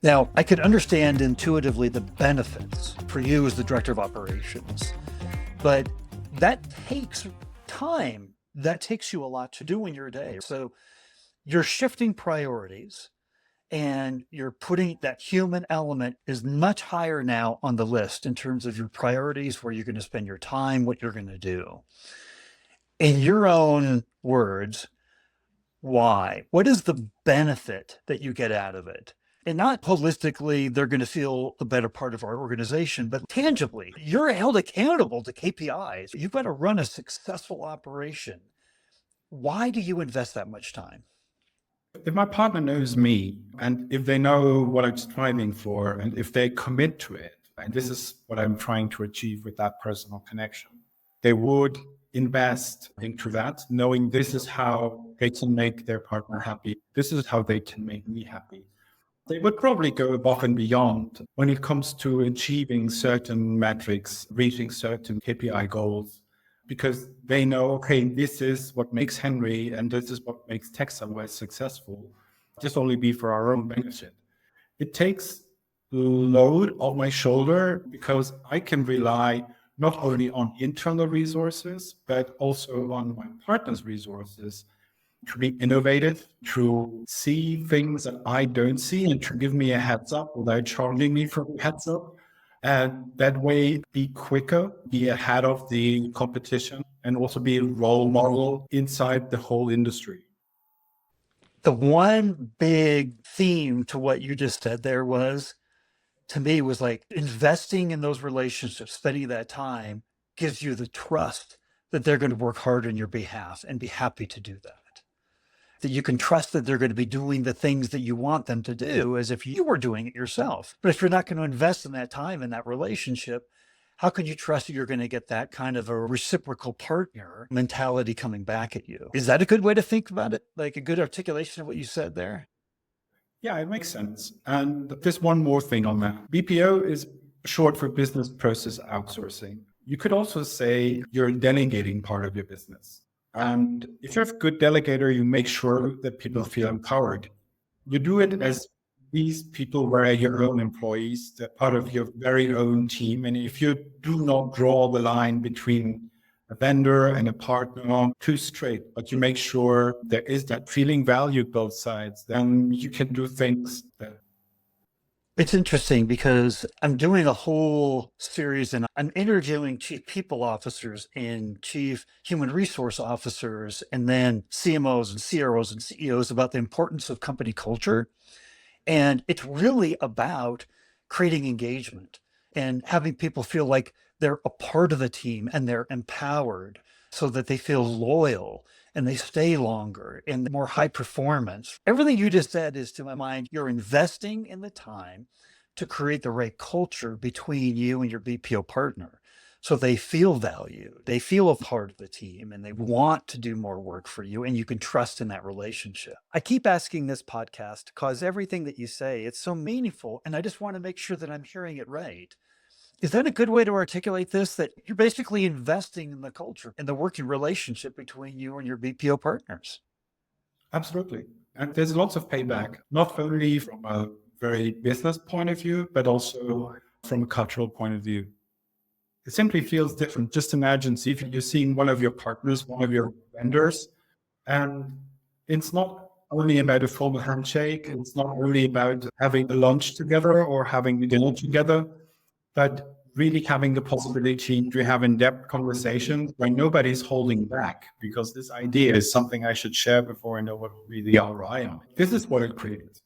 Now, I could understand intuitively the benefits for you as the director of operations, but that takes time. That takes you a lot to do in your day. So you're shifting priorities and you're putting that human element is much higher now on the list in terms of your priorities, where you're going to spend your time, what you're going to do. In your own words, why? What is the benefit that you get out of it? And not holistically, they're going to feel the better part of our organization, but tangibly, you're held accountable to KPIs. You've got to run a successful operation. Why do you invest that much time? If my partner knows me and if they know what I'm striving for and if they commit to it, and this is what I'm trying to achieve with that personal connection, they would invest into that, knowing this is how they can make their partner happy. This is how they can make me happy. They would probably go above and beyond when it comes to achieving certain metrics, reaching certain KPI goals, because they know, okay, this is what makes Henry and this is what makes TechSumway successful. Just only be for our own benefit. It takes load off my shoulder because I can rely not only on internal resources, but also on my partner's resources to be innovative, to see things that I don't see and to give me a heads up without charging me for a heads up. And that way be quicker, be ahead of the competition, and also be a role model inside the whole industry. The one big theme to what you just said there was, to me, was like investing in those relationships, spending that time gives you the trust that they're going to work hard on your behalf and be happy to do that. That you can trust that they're going to be doing the things that you want them to do as if you were doing it yourself. But if you're not going to invest in that time in that relationship, how can you trust that you're going to get that kind of a reciprocal partner mentality coming back at you? Is that a good way to think about it? Like a good articulation of what you said there? Yeah, it makes sense. And just one more thing on that. BPO is short for business process outsourcing. You could also say you're delegating part of your business. And if you're a good delegator, you make sure that people feel empowered. You do it as these people were your own employees, they're part of your very own team. And if you do not draw the line between a vendor and a partner too straight, but you make sure there is that feeling valued both sides, then you can do things that. It's interesting because I'm doing a whole series and I'm interviewing chief people officers and chief human resource officers and then CMOs and CROs and CEOs about the importance of company culture. And it's really about creating engagement and having people feel like they're a part of the team and they're empowered so that they feel loyal and they stay longer and more high performance. Everything you just said is, to my mind, you're investing in the time to create the right culture between you and your BPO partner. So they feel valued, they feel a part of the team, and they want to do more work for you, and you can trust in that relationship. I keep asking this podcast because everything that you say, it's so meaningful, and I just want to make sure that I'm hearing it right. Is that a good way to articulate this? That you're basically investing in the culture and the working relationship between you and your BPO partners? Absolutely. And there's lots of payback, not only from a very business point of view, but also from a cultural point of view. It simply feels different. Just imagine, see if you're seeing one of your partners, one of your vendors, and it's not only about a formal handshake. It's not only about having a lunch together or having dinner together, but really having the possibility to have in-depth conversations where nobody's holding back, because this idea is something I should share before I know what will be the ROI on it. This is what it creates.